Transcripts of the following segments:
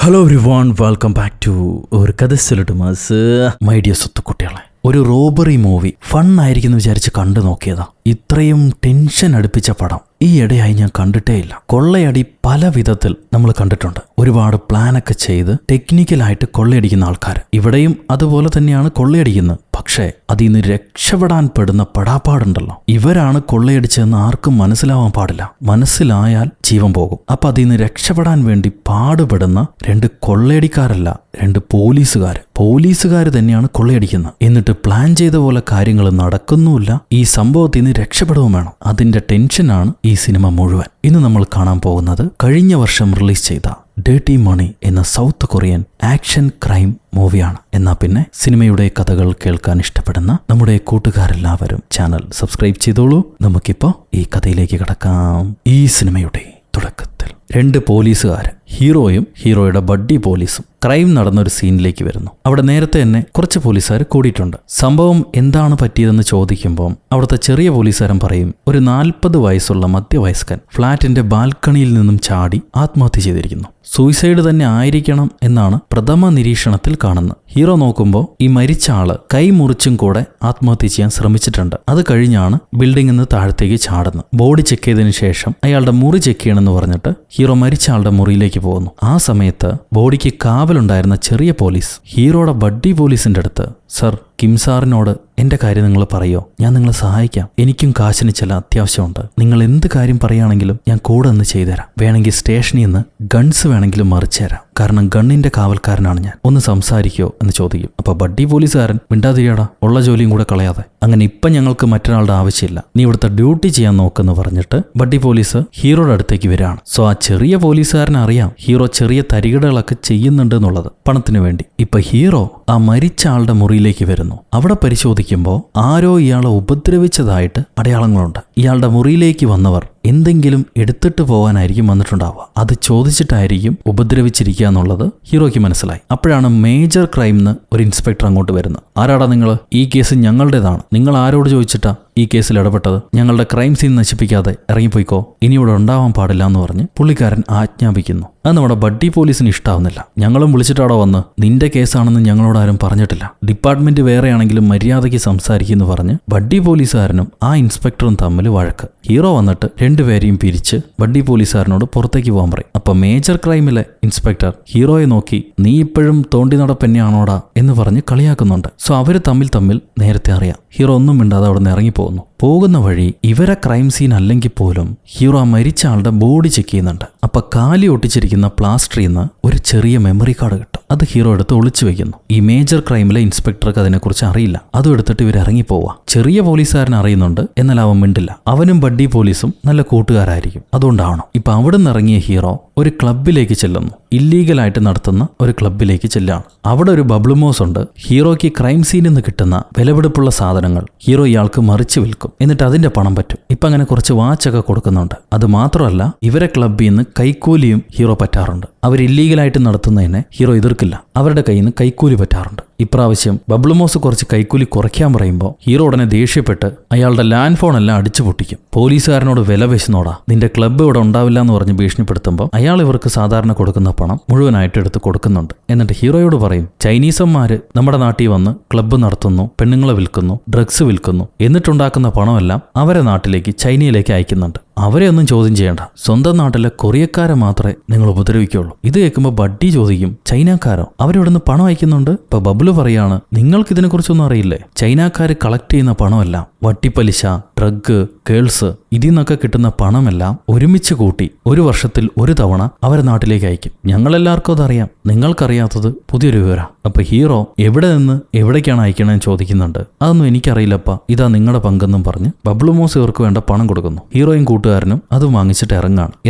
Hello everyone, welcome back to ഒരു കഥ സൊല്ലട്ടുമാസ്. My dear സ്വത്തുക്കുട്ടികളെ, ഒരു റോബറി മൂവി ഫൺ ആയിരിക്കും എന്ന് വിചാരിച്ച് കണ്ടു നോക്കിയതാ. ഇത്രയും ടെൻഷൻ അടുപ്പിച്ച പടം ഈ ഇടയായി ഞാൻ കണ്ടിട്ടേ ഇല്ല. കൊള്ളയടി പല വിധത്തിൽ നമ്മൾ കണ്ടിട്ടുണ്ട്. ഒരുപാട് പ്ലാനൊക്കെ ചെയ്ത് ടെക്നിക്കലായിട്ട് കൊള്ളയടിക്കുന്ന ആൾക്കാർ. ഇവിടെയും അതുപോലെ തന്നെയാണ് കൊള്ളയടിക്കുന്നത്. പക്ഷേ അതിൽ നിന്ന് രക്ഷപ്പെടാൻ പെടുന്ന പെടാപ്പാടുണ്ടല്ലോ. ഇവരാണ് കൊള്ളയടിച്ചതെന്ന് ആർക്കും മനസ്സിലാവാൻ പാടില്ല. മനസ്സിലായാൽ ജീവൻ പോകും. അപ്പൊ അതിൽ നിന്ന് രക്ഷപ്പെടാൻ വേണ്ടി പാടുപെടുന്ന രണ്ട് കൊള്ളയടിക്കാരല്ല, രണ്ട് പോലീസുകാർ തന്നെയാണ് കൊള്ളയടിക്കുന്നത്. എന്നിട്ട് പ്ലാൻ ചെയ്ത പോലെ കാര്യങ്ങൾ നടക്കുന്നുമില്ല. ഈ സംഭവത്തിൽ നിന്ന് രക്ഷപ്പെടുകയും വേണം. അതിന്റെ ടെൻഷനാണ് ഈ സിനിമ മുഴുവൻ. ഇന്ന് നമ്മൾ കാണാൻ പോകുന്നത് കഴിഞ്ഞ വർഷം റിലീസ് ചെയ്ത ഡേർട്ടി മണി എന്ന സൗത്ത് കൊറിയൻ ആക്ഷൻ ക്രൈം മൂവിയാണ്. എന്നാ പിന്നെ സിനിമയുടെ കഥകൾ കേൾക്കാൻ ഇഷ്ടപ്പെടുന്ന നമ്മുടെ കൂട്ടുകാരെല്ലാവരും ചാനൽ സബ്സ്ക്രൈബ് ചെയ്തോളൂ. നമുക്കിപ്പോ ഈ കഥയിലേക്ക് കടക്കാം. ഈ സിനിമയുടെ തുടക്കത്തിൽ രണ്ട് പോലീസുകാർ, ഹീറോയും ഹീറോയുടെ ബഡ്ഡി പോലീസും ക്രൈം നടന്നൊരു സീനിലേക്ക് വരുന്നു. അവിടെ നേരത്തെ തന്നെ കുറച്ച് പോലീസുകാർ കൂടിയിട്ടുണ്ട്. സംഭവം എന്താണ് പറ്റിയതെന്ന് ചോദിക്കുമ്പോൾ അവിടുത്തെ ചെറിയ പോലീസുകാരൻ പറയും, ഒരു 40 വയസ്സുള്ള മധ്യവയസ്കൻ ഫ്ളാറ്റിന്റെ ബാൽക്കണിയിൽ നിന്നും ചാടി ആത്മഹത്യ ചെയ്തിരിക്കുന്നു. സൂയിസൈഡ് തന്നെ ആയിരിക്കണം എന്നാണ് പ്രഥമ നിരീക്ഷണത്തിൽ കാണുന്നത്. ഹീറോ നോക്കുമ്പോൾ ഈ മരിച്ച ആള് കൈ മുറിച്ചും കൂടെ ആത്മഹത്യ ചെയ്യാൻ ശ്രമിച്ചിട്ടുണ്ട്. അത് കഴിഞ്ഞാണ് ബിൽഡിംഗിൽ നിന്ന് താഴത്തേക്ക് ചാടുന്നത്. ബോഡി ചെക്ക് ചെയ്തതിനു ശേഷം അയാളുടെ മുറി ചെക്ക് ചെയ്യണമെന്ന് പറഞ്ഞിട്ട് ഹീറോ മരിച്ച ആളുടെ മുറിയിലേക്ക് പോകുന്നു. ആ സമയത്ത് ബോഡിക്ക് കാവലുണ്ടായിരുന്ന ചെറിയ പോലീസ് ഹീറോയുടെ ബഡ്ഡി പോലീസിന്റെ അടുത്ത്, സർ, കിം സാറിനോട് എന്റെ കാര്യം നിങ്ങൾ പറയോ, ഞാൻ നിങ്ങളെ സഹായിക്കാം, എനിക്കും കാശിന് ചില അത്യാവശ്യമുണ്ട്, നിങ്ങൾ എന്ത് കാര്യം പറയുകയാണെങ്കിലും ഞാൻ കൂടെ നിന്ന് ചെയ്തുതരാം, വേണമെങ്കിൽ സ്റ്റേഷനിൽ നിന്ന് ഗൺസ് വേണമെങ്കിലും മറിച്ചു തരാം, കാരണം ഗണ്ണിന്റെ കാവൽക്കാരനാണ് ഞാൻ, ഒന്ന് സംസാരിക്കോ എന്ന് ചോദിക്കും. അപ്പൊ ബഡ്ഡി പോലീസുകാരൻ, മിണ്ടാതിരിയാടാ, ഉള്ള ജോലിയും കൂടെ കളയാതെ, അങ്ങനെ ഇപ്പം ഞങ്ങൾക്ക് മറ്റൊരാളുടെ ആവശ്യമില്ല, നീ ഇവിടുത്തെ ഡ്യൂട്ടി ചെയ്യാൻ നോക്കെന്ന് പറഞ്ഞിട്ട് ബഡ്ഡി പോലീസ് ഹീറോയുടെ അടുത്തേക്ക് വരികയാണ്. സോ ആ ചെറിയ പോലീസുകാരനെ അറിയാം ഹീറോ ചെറിയ തരികിടകളൊക്കെ ചെയ്യുന്നുണ്ട് എന്നുള്ളത് പണത്തിന് വേണ്ടി. ഇപ്പൊ ഹീറോ ആ മരിച്ച ആളുടെ മുറിയിലേക്ക് വരുന്നു. അവിടെ പരിശോധിക്കുമ്പോൾ ആരോ ഇയാളെ ഉപദ്രവിച്ചതായിട്ട് അടയാളങ്ങളുണ്ട്. ഇയാളുടെ മുറിയിലേക്ക് വന്നവർ എന്തെങ്കിലും എടുത്തിട്ട് പോകാനായിരിക്കും വന്നിട്ടുണ്ടാവുക. അത് ചോദിച്ചിട്ടായിരിക്കും ഉപദ്രവിച്ചിരിക്കുക എന്നുള്ളത് ഹീറോയ്ക്ക് മനസ്സിലായി. അപ്പോഴാണ് മേജർ ക്രൈംന്ന് ഒരു ഇൻസ്പെക്ടർ അങ്ങോട്ട് വരുന്നത്. ആരാടാ നിങ്ങൾ? ഈ കേസ് ഞങ്ങളുടേതാണ്, നിങ്ങൾ ആരോട് ചോദിച്ചിട്ടാ ഈ കേസിൽ ഇടപെട്ടത്? ഞങ്ങളുടെ ക്രൈം സീൻ നശിപ്പിക്കാതെ ഇറങ്ങിപ്പോയിക്കോ, ഇനി ഇവിടെ ഉണ്ടാവാൻ പാടില്ല എന്ന് പറഞ്ഞ് പുള്ളിക്കാരൻ ആജ്ഞാപിക്കുന്നു. അത് നമ്മുടെ ബഡ്ഡി പോലീസിന് ഇഷ്ടാവുന്നില്ല. ഞങ്ങളും വിളിച്ചിട്ടാടോ വന്ന്, നിന്റെ കേസാണെന്ന് ഞങ്ങളോട് ആരും പറഞ്ഞിട്ടില്ല, ഡിപ്പാർട്ട്മെന്റ് വേറെയാണെങ്കിലും മര്യാദയ്ക്ക് സംസാരിക്കുന്നു പറഞ്ഞ് ബഡ്ഡി പോലീസുകാരനും ആ ഇൻസ്പെക്ടറും തമ്മിൽ വഴക്ക്. ഹീറോ വന്നിട്ട് രണ്ടുപേരെയും പിരിച്ച് ബഡ്ഡി പോലീസുകാരനോട് പുറത്തേക്ക് പോകാൻ പറയും. അപ്പൊ മേജർ ക്രൈമിലെ ഇൻസ്പെക്ടർ ഹീറോയെ നോക്കി, നീ ഇപ്പോഴും തോണ്ടി നടപ്പെന്നെയാണോടാ എന്ന് പറഞ്ഞ് കളിയാക്കുന്നുണ്ട്. സോ അവര് തമ്മിൽ നേരത്തെ അറിയാം. ഹീറോ ഒന്നും മിണ്ടാതെ അവിടെ നിന്ന് ഇറങ്ങിപ്പോകുന്നു. പോകുന്ന വഴി ഇവരെ ക്രൈം സീൻ അല്ലെങ്കിൽ പോലും ഹീറോ ആ മരിച്ച ആളുടെ ബോഡി ചെക്ക് ചെയ്യുന്നുണ്ട്. അപ്പൊ കാലി ഒട്ടിച്ചിരിക്കുന്ന പ്ലാസ്റ്ററിൽ നിന്ന് ഒരു ചെറിയ മെമ്മറി കാർഡ് കിട്ടും. അത് ഹീറോ എടുത്ത് ഒളിച്ചു വെക്കുന്നു. ഈ മേജർ ക്രൈമിലെ ഇൻസ്പെക്ടർക്ക് അതിനെക്കുറിച്ച് അറിയില്ല. അതും എടുത്തിട്ട് ഇവർ ഇറങ്ങിപ്പോവാ. ചെറിയ പോലീസുകാരൻ അറിയുന്നുണ്ട്, എന്നാൽ അവൻ മിണ്ടില്ല. അവനും ബഡ്ഡി പോലീസും നല്ല കൂട്ടുകാരായിരിക്കും, അതുകൊണ്ടാവണം. ഇപ്പൊ അവിടെ നിന്ന് ഇറങ്ങിയ ഹീറോ ഒരു ക്ലബിലേക്ക് ചെല്ലുന്നു. ഇല്ലീഗലായിട്ട് നടത്തുന്ന ഒരു ക്ലബിലേക്ക് ചെല്ലാണ്. അവിടെ ഒരു ബബ്ലുമോസ് ഉണ്ട്. ഹീറോയ്ക്ക് ക്രൈം സീനിൽ നിന്ന് കിട്ടുന്ന വിലപിടിപ്പുള്ള സാധനങ്ങൾ ഹീറോ ഇയാൾക്ക് മറിച്ചു വിൽക്കും. എന്നിട്ട് അതിന്റെ പണം പറ്റും. ഇപ്പൊ അങ്ങനെ കുറച്ച് വാച്ചൊക്കെ കൊടുക്കുന്നുണ്ട്. അത് മാത്രമല്ല, ഇവരെ ക്ലബിൽ നിന്ന് കൈക്കൂലിയും ഹീറോ പറ്റാറുണ്ട്. അവർ ഇല്ലീഗലായിട്ട് നടത്തുന്നതിനെ ഹീറോ എതിർക്കില്ല. അവരുടെ കയ്യിൽ നിന്ന് കൈക്കൂലി പറ്റാറുണ്ട്. ഇപ്രാവശ്യം ബബ്ലുമോസ് കുറച്ച് കൈക്കൂലി കുറയ്ക്കാൻ പറയുമ്പോൾ ഹീറോ ഉടനെ ദേഷ്യപ്പെട്ട് അയാളുടെ ലാൻഡ് ഫോൺ എല്ലാം അടിച്ചു പൊട്ടിക്കും. പോലീസുകാരനോട് വില വെച്ചുനോടാ, നിന്റെ ക്ലബ്ബ് ഇവിടെ ഉണ്ടാവില്ല എന്ന് പറഞ്ഞ് ഭീഷണിപ്പെടുത്തുമ്പോൾ അയാൾ ഇവർക്ക് സാധാരണ കൊടുക്കുന്ന പണം മുഴുവനായിട്ട് എടുത്ത് കൊടുക്കുന്നുണ്ട്. എന്നിട്ട് ഹീറോയോട് പറയും, ചൈനീസന്മാര് നമ്മുടെ നാട്ടിൽ വന്ന് ക്ലബ്ബ് നടത്തുന്നു, പെണ്ണുങ്ങളെ വിൽക്കുന്നു, ഡ്രഗ്സ് വിൽക്കുന്നു, എന്നിട്ടുണ്ടാക്കുന്ന പണമെല്ലാം അവരെ നാട്ടിലേക്ക്, ചൈനയിലേക്ക് അയക്കുന്നുണ്ട്. അവരെ ഒന്നും ചോദ്യം ചെയ്യണ്ട, സ്വന്തം നാട്ടിലെ കൊറിയക്കാരെ മാത്രമേ നിങ്ങൾ ഉപദ്രവിക്കുള്ളൂ. ഇത് കേൾക്കുമ്പോൾ ബഡ്ഡി ചോദിക്കും, ചൈനക്കാരോ? അവരിവിടുന്ന് പണം അയക്കുന്നുണ്ട്. ഇപ്പൊ ബബ്ലു പറയാണ്, നിങ്ങൾക്ക് ഇതിനെക്കുറിച്ചൊന്നും അറിയില്ലേ? ചൈനക്കാർ കളക്ട് ചെയ്യുന്ന പണമെല്ലാം വട്ടിപ്പലിശ, ഡ്രഗ്, ഗേൾസ്, ഇതിൽ നിന്നൊക്കെ കിട്ടുന്ന പണമെല്ലാം ഒരുമിച്ച് കൂട്ടി ഒരു വർഷത്തിൽ ഒരു തവണ അവരെ നാട്ടിലേക്ക് അയക്കും. ഞങ്ങളെല്ലാവർക്കും അതറിയാം, നിങ്ങൾക്കറിയാത്തത് പുതിയൊരു വിവരം. അപ്പൊ ഹീറോ എവിടെ നിന്ന് എവിടേക്കാണ് അയക്കണമെന്ന് ചോദിക്കുന്നുണ്ട്. അതൊന്നും എനിക്കറിയില്ലപ്പ, ഇതാ നിങ്ങളുടെ പങ്കെന്നും പറഞ്ഞ് ബബ്ലുമോസ് ഇവർക്ക് വേണ്ട പണം കൊടുക്കുന്നു. ഹീറോയും കൂട്ടുകാരനും അത് വാങ്ങിച്ചിട്ട്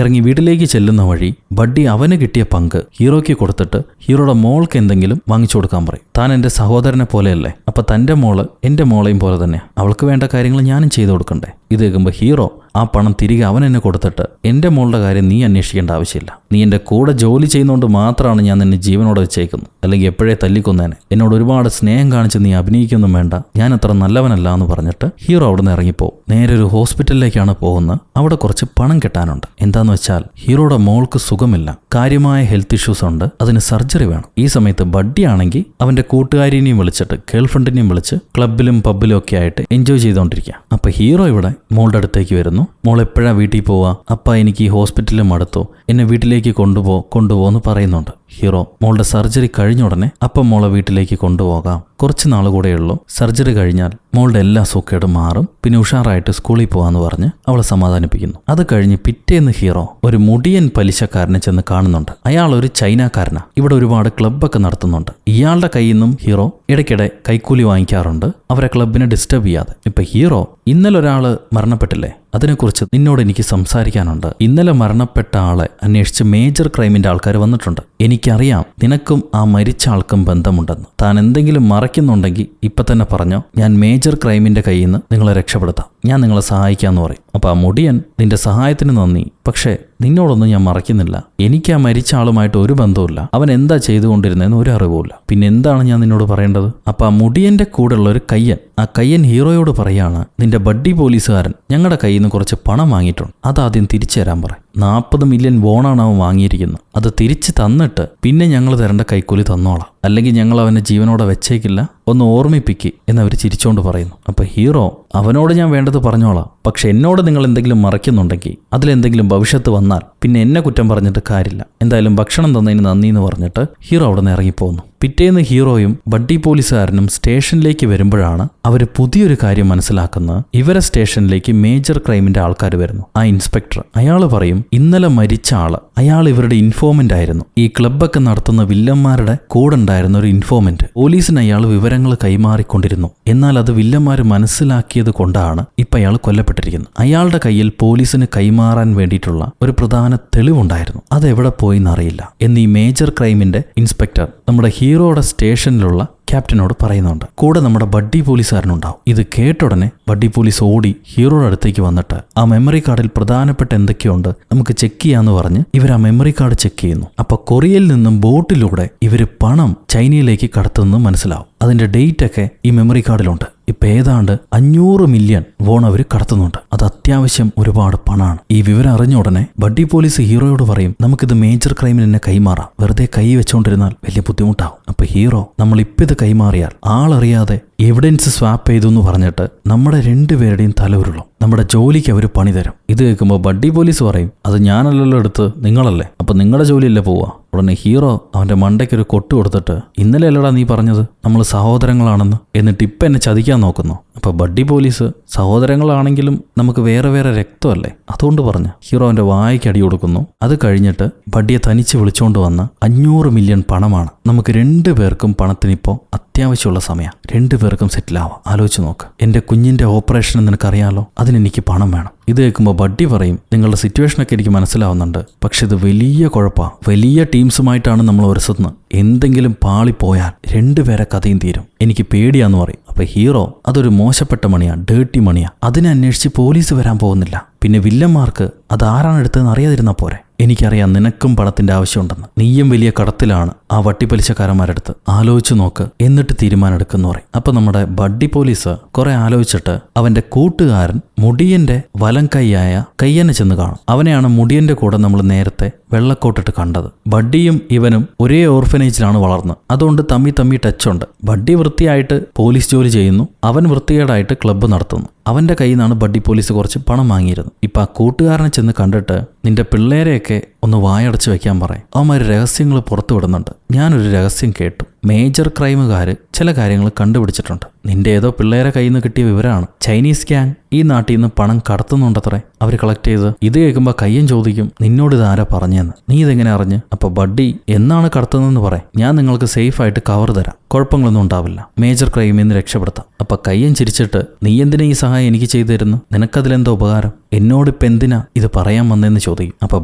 ഇറങ്ങി വീട്ടിലേക്ക് ചെല്ലുന്ന വഴി ബഡ്ഡി അവന് കിട്ടിയ പങ്ക് ഹീറോയ്ക്ക് കൊടുത്തിട്ട് ഹീറോയുടെ മോൾക്ക് എന്തെങ്കിലും വാങ്ങിച്ചു കൊടുക്കാൻ പറയും. താൻ എന്റെ സഹോദരനെ പോലെയല്ലേ, അപ്പൊ തന്റെ മോള് എന്റെ മോളെയും പോലെ തന്നെ, അവൾക്ക് വേണ്ട കാര്യങ്ങൾ ഞാനും ചെയ്തു കൊടുക്കണ്ടേ. ഇത് കേൾക്കുമ്പോൾ ഹീറോ ആ പണം തിരികെ അവൻ എന്നെ കൊടുത്തിട്ട് എൻ്റെ മോളുടെ കാര്യം നീ അന്വേഷിക്കേണ്ട ആവശ്യമില്ല. നീ എൻ്റെ കൂടെ ജോലി ചെയ്യുന്നതുകൊണ്ട് മാത്രമാണ് ഞാൻ നിന്നെ ജീവനോടെ വെച്ചേക്കുന്നത്. അല്ലെങ്കിൽ എപ്പോഴേ തല്ലിക്കൊന്നേനെ. എന്നോട് ഒരുപാട് സ്നേഹം കാണിച്ച് നീ അഭിനയിക്കൊന്നും വേണ്ട. ഞാൻ അത്ര നല്ലവനല്ല എന്ന് പറഞ്ഞിട്ട് ഹീറോ അവിടെ നിന്ന് ഇറങ്ങിപ്പോവും. നേരെ ഒരു ഹോസ്പിറ്റലിലേക്കാണ് പോകുന്നത്. അവിടെ കുറച്ച് പണം കിട്ടാനുണ്ട്. എന്താന്ന് വെച്ചാൽ ഹീറോയുടെ മോൾക്ക് സുഖമില്ല, കാര്യമായ ഹെൽത്ത് ഇഷ്യൂസ് ഉണ്ട്, അതിന് സർജറി വേണം. ഈ സമയത്ത് ബഡ്ഡി ആണെങ്കിൽ അവന്റെ കൂട്ടുകാരിനെയും വിളിച്ചിട്ട് ഗേൾഫ്രണ്ടിനെയും വിളിച്ച് ക്ലബിലും പബ്ബിലും ഒക്കെ ആയിട്ട് എൻജോയ് ചെയ്തുകൊണ്ടിരിക്കുക. അപ്പൊ ഹീറോ ഇവിടെ മോളുടെ അടുത്തേക്ക് വരുന്നു. മോൾ എപ്പോഴാ വീട്ടിൽ പോവാ? അപ്പ എനിക്ക് ഈ ഹോസ്പിറ്റലിൽ മടുത്തു, എന്നെ വീട്ടിലേക്ക് കൊണ്ടുപോന്ന് പറയുന്നുണ്ട്. ഹീറോ മോളുടെ സർജറി കഴിഞ്ഞ ഉടനെ അപ്പം മോളെ വീട്ടിലേക്ക് കൊണ്ടുപോകാം, കുറച്ച് നാൾ കൂടെയുള്ളൂ, സർജറി കഴിഞ്ഞാൽ മോളുടെ എല്ലാ സൂക്കേടും മാറും, പിന്നെ ഉഷാറായിട്ട് സ്കൂളിൽ പോവാന്ന് പറഞ്ഞ് അവളെ സമാധാനിപ്പിക്കുന്നു. അത് കഴിഞ്ഞ് പിറ്റേന്ന് ഹീറോ ഒരു മുടിയൻ പലിശക്കാരനെ ചെന്ന് കാണുന്നുണ്ട്. അയാൾ ഒരു ചൈനക്കാരനാ. ഇവിടെ ഒരുപാട് ക്ലബ്ബൊക്കെ നടത്തുന്നുണ്ട്. ഇയാളുടെ കയ്യിൽ നിന്നും ഹീറോ ഇടയ്ക്കിടെ കൈക്കൂലി വാങ്ങിക്കാറുണ്ട്, അവരെ ക്ലബിനെ ഡിസ്റ്റർബ് ചെയ്യാതെ. ഇപ്പൊ ഹീറോ ഇന്നലെ ഒരാള് മരണപ്പെട്ടില്ലേ, അതിനെക്കുറിച്ച് നിന്നോട് എനിക്ക് സംസാരിക്കാനുണ്ട്. ഇന്നലെ മരണപ്പെട്ട ആളെ അന്വേഷിച്ച് മേജർ ക്രൈമിന്റെ ആൾക്കാർ വന്നിട്ടുണ്ട്. എനിക്കറിയാം നിനക്കും ആ മരിച്ച ആൾക്കും ബന്ധമുണ്ടെന്ന്. താൻ എന്തെങ്കിലും മറയ്ക്കുന്നുണ്ടെങ്കിൽ ഇപ്പൊ തന്നെ പറഞ്ഞോ, ഞാൻ മേജർ ക്രൈമിന്റെ കയ്യിൽ നിന്ന് നിങ്ങളെ രക്ഷപ്പെടുത്താം, ഞാൻ നിങ്ങളെ സഹായിക്കാന്ന് പറയും. അപ്പൊ ആ മുടിയൻ നിന്റെ സഹായത്തിന് നന്ദി, പക്ഷേ നിന്നോടൊന്നും ഞാൻ മറയ്ക്കുന്നില്ല. എനിക്ക് ആ മരിച്ച ആളുമായിട്ട് ഒരു ബന്ധവുമില്ല, അവൻ എന്താ ചെയ്തുകൊണ്ടിരുന്നതെന്ന് ഒരു അറിവുമില്ല. പിന്നെ എന്താണ് ഞാൻ നിന്നോട് പറയേണ്ടത്? അപ്പൊ ആ മുടിയന്റെ കൂടെയുള്ള ഒരു കയ്യൻ, ആ കയ്യൻ ഹീറോയോട് പറയാണ്, നിന്റെ ബഡ്ഡി പോലീസുകാരൻ ഞങ്ങളുടെ കയ്യിൽ നിന്ന് കുറച്ച് പണം വാങ്ങിയിട്ടുണ്ട്, അതാദ്യം തിരിച്ചു തരാൻ പറയും. 40 മില്യൺ വോണാണ് അവൻ വാങ്ങിയിരിക്കുന്നത്. അത് തിരിച്ച് തന്നിട്ട് പിന്നെ ഞങ്ങൾ തരേണ്ട കൈക്കൂലി തന്നോളാം, അല്ലെങ്കിൽ ഞങ്ങൾ അവനെ ജീവനോടെ വെച്ചേക്കില്ല, ഒന്ന് ഓർമ്മിപ്പിക്ക് എന്നവർ ചിരിച്ചോണ്ട് പറയുന്നു. അപ്പൊ ഹീറോ അവനോട് ഞാൻ വേണ്ടത് പറഞ്ഞോളാം, പക്ഷെ എന്നോട് നിങ്ങൾ എന്തെങ്കിലും മറയ്ക്കുന്നുണ്ടെങ്കിൽ അതിലെന്തെങ്കിലും ഭവിഷ്യത്ത് വന്നാൽ പിന്നെ എന്നെ കുറ്റം പറഞ്ഞിട്ട് കാര്യമില്ല. എന്തായാലും ഭക്ഷണം തന്നതിന് നന്ദി എന്ന് പറഞ്ഞിട്ട് ഹീറോ അവിടെ നിന്ന് ഇറങ്ങിപ്പോകുന്നു. പിറ്റേന്ന് ഹീറോയും ബഡ്ഡി പോലീസുകാരനും സ്റ്റേഷനിലേക്ക് വരുമ്പോഴാണ് അവർ പുതിയൊരു കാര്യം മനസ്സിലാക്കുന്നത്. ഇവരെ സ്റ്റേഷനിലേക്ക് മേജർ ക്രൈമിന്റെ ആൾക്കാർ വരുന്നു. ആ ഇൻസ്പെക്ടർ അയാൾ പറയും, ഇന്നലെ മരിച്ച ആള് അയാൾ ഇവരുടെ ഇൻഫോർമന്റ് ആയിരുന്നു. ഈ ക്ലബ്ബൊക്കെ നടത്തുന്ന വില്ലന്മാരുടെ കൂടെ ഉണ്ടായിരുന്ന ഒരു ഇൻഫോർമന്റ്. പോലീസിന് അയാൾ വിവരങ്ങൾ കൈമാറിക്കൊണ്ടിരുന്നു. എന്നാൽ അത് വില്ലന്മാർ മനസ്സിലാക്കിയത് കൊണ്ടാണ് ഇപ്പൊ അയാൾ കൊല്ലപ്പെട്ടിരിക്കുന്നത്. അയാളുടെ കയ്യിൽ പോലീസിന് കൈമാറാൻ വേണ്ടിയിട്ടുള്ള ഒരു പ്രധാന തെളിവുണ്ടായിരുന്നു. അതെവിടെ പോയിന്നറിയില്ല എന്ന് ഈ മേജർ ക്രൈമിന്റെ ഇൻസ്പെക്ടർ നമ്മുടെ ഹീറോയുടെ സ്റ്റേഷനിലുള്ള ക്യാപ്റ്റനോട് പറയുന്നുണ്ട്. കൂടെ നമ്മുടെ ബഡ്ഡി പോലീസുകാരനുണ്ടാവും. ഇത് കേട്ടുടനെ ബഡ്ഡി പോലീസ് ഓടി ഹീറോയുടെ അടുത്തേക്ക് വന്നിട്ട് ആ മെമ്മറി കാർഡിൽ പ്രധാനപ്പെട്ട എന്തൊക്കെയുണ്ട് നമുക്ക് ചെക്ക് ചെയ്യാന്ന് പറഞ്ഞ് ഇവർ ആ മെമ്മറി കാർഡ് ചെക്ക് ചെയ്യുന്നു. അപ്പൊ കൊറിയയിൽ നിന്നും ബോട്ടിലൂടെ ഇവര് പണം ചൈനയിലേക്ക് കടത്തുന്നത് മനസ്സിലാവും. അതിന്റെ ഡേറ്റ് ഒക്കെ ഈ മെമ്മറി കാർഡിലുണ്ട്. ഇപ്പൊ ഏതാണ്ട് 500 മില്യൺ വോൺ അവർ കടത്തുന്നുണ്ട്. അത് അത്യാവശ്യം ഒരുപാട് പണമാണ്. ഈ വിവരം അറിഞ്ഞ ഉടനെ ബഡ്ഡി പോലീസ് ഹീറോയോട് പറയും, നമുക്കിത് മേജർ ക്രൈമിന് തന്നെ കൈമാറാം, വെറുതെ കൈ വെച്ചോണ്ടിരുന്നാൽ വലിയ ബുദ്ധിമുട്ടാവും. അപ്പൊ ഹീറോ, നമ്മൾ ഇപ്പൊ ഇത് കൈമാറിയാൽ ആളറിയാതെ എവിഡൻസ് സ്വാപ്പ് ചെയ്തു എന്ന് പറഞ്ഞിട്ട് നമ്മുടെ രണ്ടുപേരുടെയും തല ഉരുളും, നമ്മുടെ ജോലിക്ക് അവർ പണി തരും. ഇത് കേൾക്കുമ്പോൾ ബഡ്ഡി പോലീസ് പറയും, അത് ഞാനല്ലല്ലോ എടുത്ത്, നിങ്ങളല്ലേ, അപ്പൊ നിങ്ങളുടെ ജോലിയല്ലേ പോവാ. ഉടനെ ഹീറോ അവന്റെ മണ്ടയ്ക്കൊരു കൊട്ട് കൊടുത്തിട്ട്, ഇന്നലെ അല്ലടാ നീ പറഞ്ഞത് നമ്മൾ സഹോദരങ്ങളാണെന്ന്, എന്നിട്ട് ഇപ്പം എന്നെ ചതിക്കാൻ നോക്കുന്നു. അപ്പൊ ബഡ്ഡി പോലീസ്, സഹോദരങ്ങളാണെങ്കിലും നമുക്ക് വേറെ വേറെ രക്തമല്ലേ, അതുകൊണ്ട് പറഞ്ഞ് ഹീറോ അവന്റെ വായ്ക്ക് അടി കൊടുക്കുന്നു. അത് കഴിഞ്ഞിട്ട് ബഡ്ഡിയെ തനിച്ച് വിളിച്ചോണ്ട് വന്ന 500 മില്യൺ പണമാണ്. നമുക്ക് രണ്ടുപേർക്കും പണത്തിനിപ്പോ അത്യാവശ്യമുള്ള സമയം, രണ്ടുപേർക്കും സെറ്റിലാവാം. ആലോചിച്ച് നോക്ക്, എന്റെ കുഞ്ഞിന്റെ ഓപ്പറേഷൻ നിനക്കറിയാലോ, അതിനെനിക്ക് പണം വേണം. ഇത് കേൾക്കുമ്പോൾ ബഡ്ഡി പറയും, നിങ്ങളുടെ സിറ്റുവേഷനൊക്കെ എനിക്ക് മനസ്സിലാവുന്നുണ്ട്, പക്ഷെ ഇത് വലിയ കുഴപ്പമാണ്. വലിയ ടീംസുമായിട്ടാണ് നമ്മൾ ഒരുസുന്നത്, എന്തെങ്കിലും പാളിപ്പോയാൽ രണ്ടുപേരെ കഥയും തീരും, എനിക്ക് പേടിയാന്ന് പറയും. അപ്പൊ ഹീറോ, അതൊരു മോശപ്പെട്ട മണിയാ, ഡേർട്ടി മണിയാ, അതിനെ അന്വേഷിച്ച് പോലീസ് വരാൻ പോകുന്നില്ല, പിന്നെ വില്ലന്മാർക്ക് അത് ആരാണ് എടുത്തതെന്ന് അറിയാതിരുന്നാ പോരെ. എനിക്കറിയാം നിനക്കും പണത്തിന്റെ ആവശ്യമുണ്ടെന്ന്, നീയും വലിയ കടത്തിലാണ് ആ വട്ടിപ്പലിശക്കാരന്മാരെടുത്ത്, ആലോചിച്ചു നോക്ക്, എന്നിട്ട് തീരുമാനം എടുക്കുന്നു പറയും. അപ്പൊ നമ്മുടെ ബഡ്ഡി പോലീസ് കുറെ ആലോചിച്ചിട്ട് അവന്റെ കൂട്ടുകാരൻ മുടിയന്റെ വലം കൈയായ കയ്യനെ ചെന്ന് കാണും. അവനെയാണ് മുടിയന്റെ കൂടെ നമ്മൾ നേരത്തെ വെള്ളക്കോട്ടിട്ട് കണ്ടത്. ബഡ്ഡിയും ഇവനും ഒരേ ഓർഫനേജിലാണ് വളർന്നത്, അതുകൊണ്ട് തമ്മി ടച്ചുണ്ട്. ബഡ്ഡി വൃത്തിയായിട്ട് പോലീസ് ജോലി ചെയ്യുന്നു, അവൻ വൃത്തികേടായിട്ട് ക്ലബ്ബ് നടത്തുന്നു. അവന്റെ കയ്യിൽ നിന്നാണ് ബഡ്ഡി പോലീസ് കുറച്ച് പണം വാങ്ങിയിരുന്നത്. ഇപ്പൊ ആ കൂട്ടുകാരനെ ചെന്ന് കണ്ടിട്ട്, നിന്റെ പിള്ളേരെയൊക്കെ ഒന്ന് വായടച്ച് വെക്കാൻ പറയും, അവന്മാർ രഹസ്യങ്ങൾ പുറത്തു വിടുന്നുണ്ട്. ഞാനൊരു രഹസ്യം കേട്ടു, മേജർ ക്രൈമുകാർ ചില കാര്യങ്ങൾ കണ്ടുപിടിച്ചിട്ടുണ്ട്. നിന്റെ ഏതോ പിള്ളേരെ കയ്യിൽ നിന്ന് കിട്ടിയ വിവരമാണ്. ചൈനീസ് ഗ്യാങ് ഈ നാട്ടിൽ നിന്ന് പണം കടത്തുന്നുണ്ടത്രേ, അവർ കളക്ട് ചെയ്ത്. ഇത് കേൾക്കുമ്പോൾ കയ്യൻ ചോദിക്കും, നിന്നോട് ഇതാരാ പറഞ്ഞെന്ന്, നീ ഇതെങ്ങനെ അറിഞ്ഞ്? അപ്പൊ ബഡ്ഡി, എന്നാണ് കടത്തുന്നതെന്ന് പറയും, ഞാൻ നിങ്ങൾക്ക് സേഫ് ആയിട്ട് കവർ തരാം, കുഴപ്പങ്ങളൊന്നും ഉണ്ടാവില്ല, മേജർ ക്രൈമിൽ നിന്ന് രക്ഷപ്പെടുത്താം. അപ്പൊ കയ്യൻ ചിരിച്ചിട്ട്, നീ എന്തിനാ ഈ സഹായം എനിക്ക് ചെയ്തു തരുന്നു, നിനക്കതിലെന്തോ ഉപകാരം, എന്നോടിപ്പോൾ എന്തിനാ ഇത് പറയാൻ വന്നതെന്ന് ചോദിക്കും. അപ്പൊ